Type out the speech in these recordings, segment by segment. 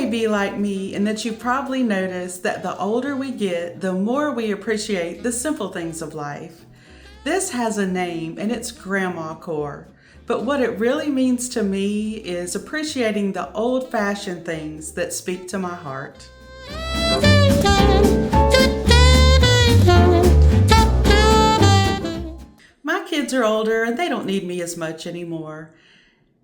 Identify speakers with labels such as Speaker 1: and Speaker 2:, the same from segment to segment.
Speaker 1: be like me in that you probably noticed that the older we get, the more we appreciate the simple things of life. This has a name and it's Grandmacore, but what it really means to me is appreciating the old-fashioned things that speak to my heart. My kids are older and they don't need me as much anymore.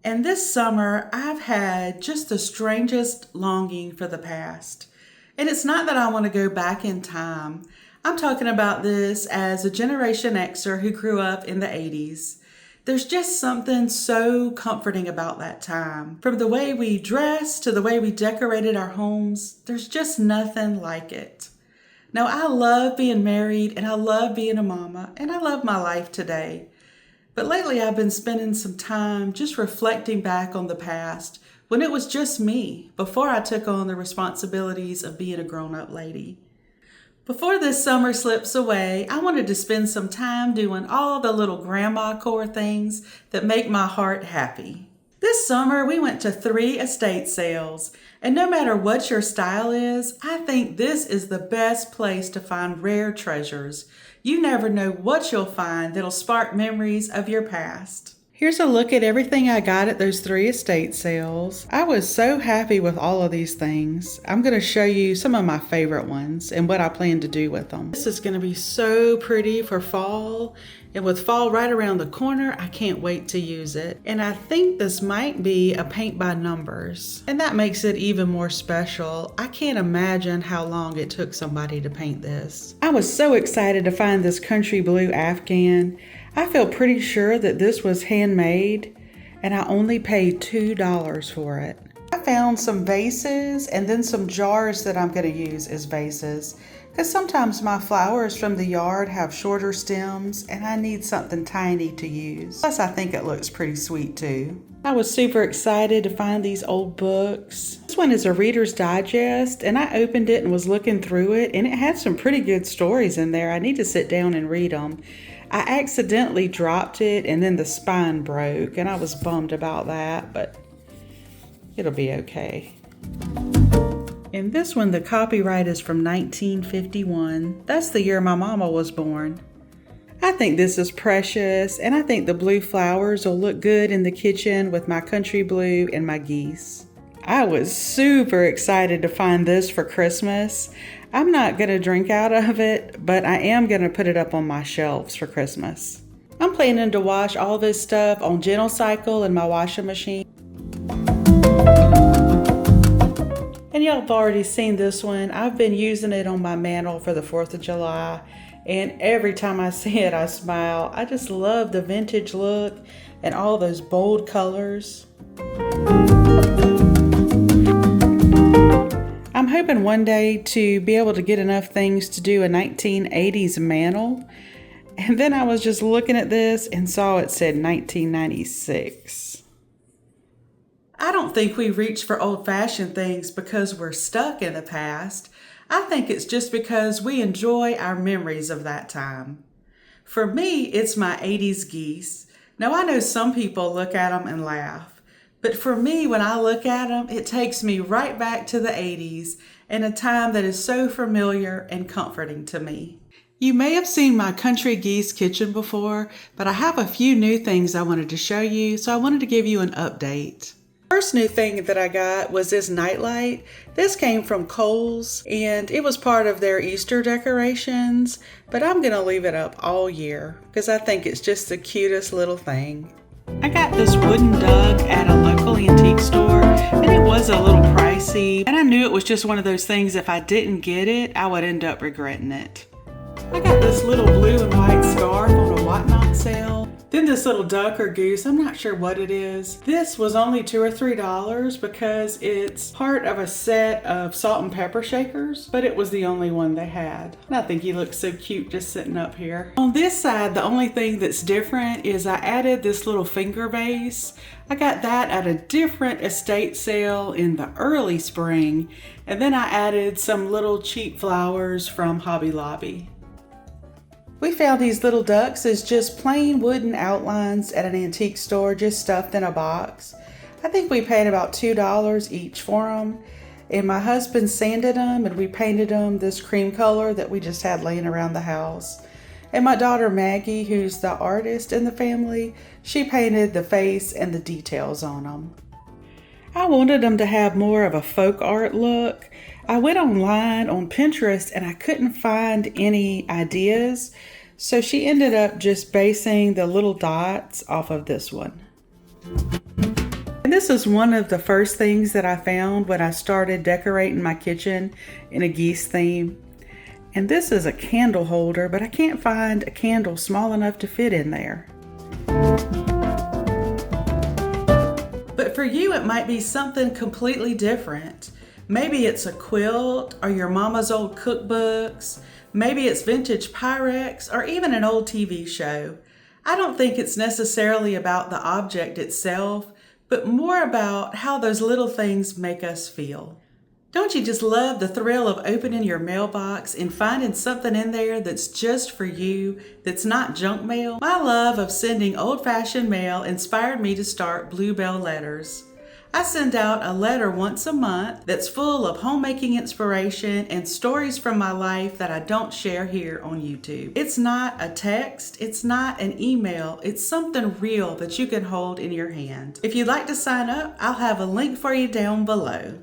Speaker 1: And this summer, I've had just the strangest longing for the past. And it's not that I want to go back in time. I'm talking about this as a Generation Xer who grew up in the 80s. There's just something so comforting about that time. From the way we dressed to the way we decorated our homes, there's just nothing like it. Now, I love being married and I love being a mama and I love my life today. But lately I've been spending some time just reflecting back on the past when it was just me before I took on the responsibilities of being a grown-up lady. Before this summer slips away, I wanted to spend some time doing all the little Grandmacore things that make my heart happy. This summer we went to 3 estate sales, and no matter what your style is, I think this is the best place to find rare treasures. You never know what you'll find that'll spark memories of your past. Here's a look at everything I got at those 3 estate sales. I was so happy with all of these things. I'm going to show you some of my favorite ones and what I plan to do with them. This is going to be so pretty for fall. And with fall right around the corner, I can't wait to use it. And I think this might be a paint by numbers. And that makes it even more special. I can't imagine how long it took somebody to paint this. I was so excited to find this country blue Afghan. I feel pretty sure that this was handmade and I only paid $2 for it. I found some vases and then some jars that I'm going to use as vases. Because sometimes my flowers from the yard have shorter stems and I need something tiny to use. Plus I think it looks pretty sweet too. I was super excited to find these old books. This one is a Reader's Digest and I opened it and was looking through it and it had some pretty good stories in there. I need to sit down and read them. I accidentally dropped it and then the spine broke and I was bummed about that, but it'll be okay. In this one, the copyright is from 1951. That's the year my mama was born. I think this is precious, and I think the blue flowers will look good in the kitchen with my country blue and my geese. I was super excited to find this for Christmas. I'm not going to drink out of it, but I am going to put it up on my shelves for Christmas. I'm planning to wash all this stuff on Gentle Cycle in my washing machine. And y'all have already seen this one. I've been using it on my mantle for the 4th of July. And every time I see it, I smile. I just love the vintage look and all those bold colors. I'm hoping one day to be able to get enough things to do a 1980s mantle. And then I was just looking at this and saw it said 1996. I don't think we reach for old-fashioned things because we're stuck in the past. I think it's just because we enjoy our memories of that time. For me, it's my 80s geese. Now, I know some people look at them and laugh, but for me, when I look at them, it takes me right back to the 80s and a time that is so familiar and comforting to me. You may have seen my country geese kitchen before, but I have a few new things I wanted to show you, so I wanted to give you an update. First new thing that I got was this nightlight. This came from Kohl's and it was part of their Easter decorations, but I'm gonna leave it up all year because I think it's just the cutest little thing. I got this wooden duck at a local antique store and it was a little pricey and I knew it was just one of those things if I didn't get it, I would end up regretting it. I got this little blue and white scarf on a whatnot sale. Then this little duck or goose, I'm not sure what it is. This was only $2 or $3 because it's part of a set of salt and pepper shakers, but it was the only one they had. And I think he looks so cute just sitting up here. On this side, the only thing that's different is I added this little finger vase. I got that at a different estate sale in the early spring. And then I added some little cheap flowers from Hobby Lobby. We found these little ducks as just plain wooden outlines at an antique store, just stuffed in a box. I think we paid about $2 each for them. and my husband sanded them and we painted them this cream color that we just had laying around the house. And my daughter Maggie, who's the artist in the family, she painted the face and the details on them. I wanted them to have more of a folk art look. I went online on Pinterest and I couldn't find any ideas, so she ended up just basing the little dots off of this one. And this is one of the first things that I found when I started decorating my kitchen in a geese theme. And this is a candle holder, but I can't find a candle small enough to fit in there. But for you, it might be something completely different. Maybe it's a quilt or your mama's old cookbooks. Maybe it's vintage Pyrex or even an old TV show. I don't think it's necessarily about the object itself, but more about how those little things make us feel. Don't you just love the thrill of opening your mailbox and finding something in there that's just for you, that's not junk mail? My love of sending old-fashioned mail inspired me to start Bluebell Letters. I send out a letter once a month that's full of homemaking inspiration and stories from my life that I don't share here on YouTube. It's not a text, it's not an email, it's something real that you can hold in your hand. If you'd like to sign up, I'll have a link for you down below.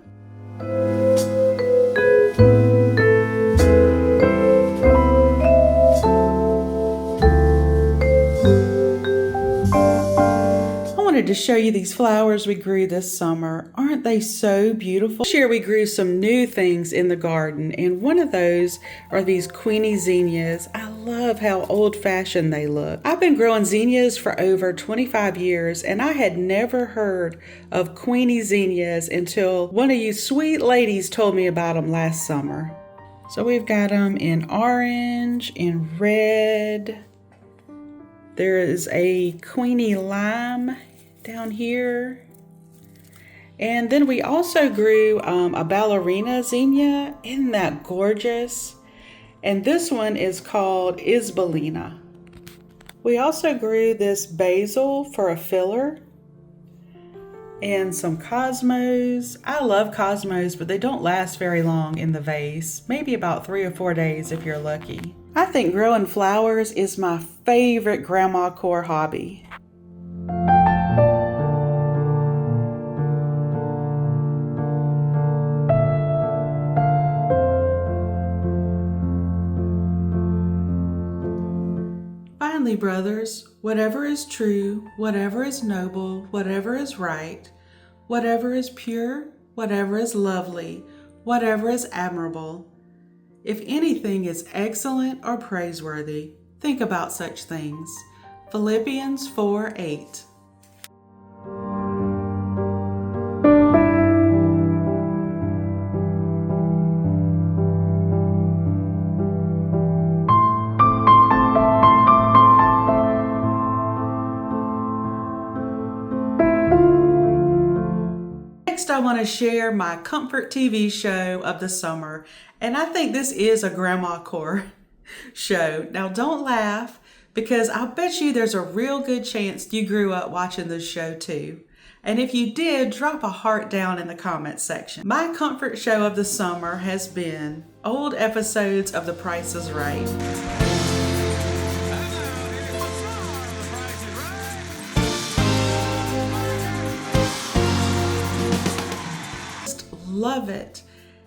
Speaker 1: To show you these flowers we grew this summer. Aren't they so beautiful? This year we grew some new things in the garden, and one of those are these Queenie zinnias. I love how old-fashioned they look. I've been growing zinnias for over 25 years, and I had never heard of Queenie zinnias until one of you sweet ladies told me about them last summer. So we've got them in orange, in red. There is a Queenie lime down here. And then we also grew a ballerina zinnia. Isn't that gorgeous? And this one is called Isabelina. We also grew this basil for a filler and some cosmos. I love cosmos, but they don't last very long in the vase. Maybe about 3 or 4 days if you're lucky. I think growing flowers is my favorite Grandmacore hobby. Finally, brothers, whatever is true, whatever is noble, whatever is right, whatever is pure, whatever is lovely, whatever is admirable, if anything is excellent or praiseworthy, think about such things. Philippians 4:8. I want to share my comfort TV show of the summer, and I think this is a Grandmacore show. Now don't laugh, because I'll bet you there's a real good chance you grew up watching this show too. And if you did, drop a heart down in the comments section. My comfort show of the summer has been old episodes of The Price is Right. Love it.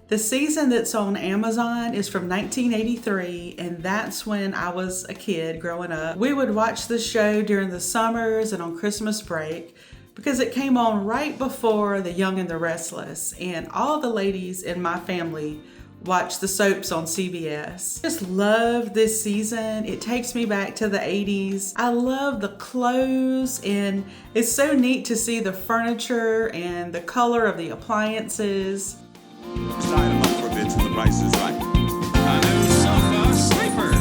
Speaker 1: The season that's on Amazon is from 1983, and that's when I was a kid growing up. We would watch the show during the summers and on Christmas break because it came on right before The Young and the Restless, and all the ladies in my family watched the soaps on CBS. Just love this season. It takes me back to the 80s. I love the clothes, and it's so neat to see the furniture and the color of the appliances.
Speaker 2: Slide them up for a bit till the price is right. A new sofa sleeper.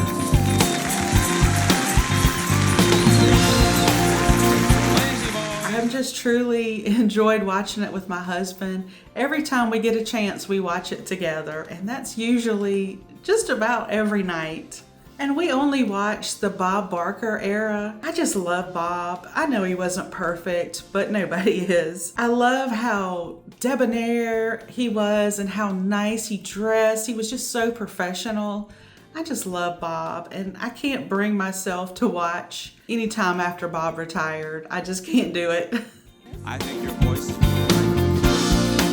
Speaker 1: I've just truly enjoyed watching it with my husband. Every time we get a chance, we watch it together, and that's usually just about every night. And we only watched the Bob Barker era. I just love Bob. I know he wasn't perfect, but nobody is. I love how debonair he was and how nice he dressed. He was just so professional. I just love Bob, and I can't bring myself to watch anytime after Bob retired. I just can't do it.
Speaker 2: I think your voice is right.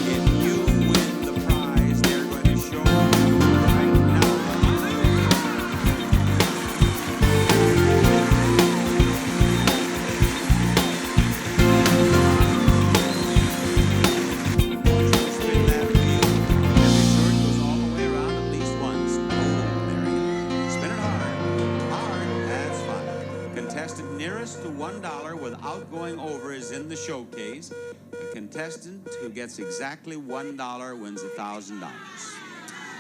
Speaker 2: If you win the prize, they're going to show you right now. Spin that wheel. And be sure it goes all the way around at least once. Oh, Marion. Spin it hard. Hard. That's fine. Contestant nearest to $1 without going over is in the showcase. A contestant who gets exactly $1 wins $1,000.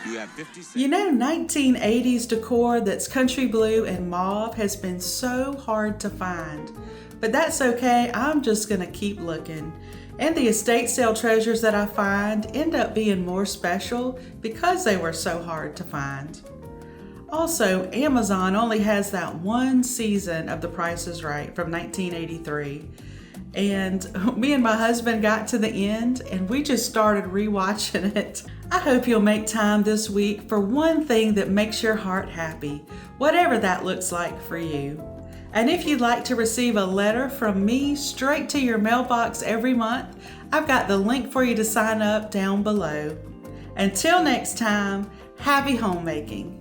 Speaker 2: You have 50 seconds.
Speaker 1: You know, 1980s decor that's country blue and mauve has been so hard to find. But that's okay, I'm just gonna keep looking. And the estate sale treasures that I find end up being more special because they were so hard to find. Also, Amazon only has that one season of The Price is Right from 1983. And me and my husband got to the end and we just started rewatching it. I hope you'll make time this week for one thing that makes your heart happy, whatever that looks like for you. And if you'd like to receive a letter from me straight to your mailbox every month, I've got the link for you to sign up down below. Until next time, happy homemaking.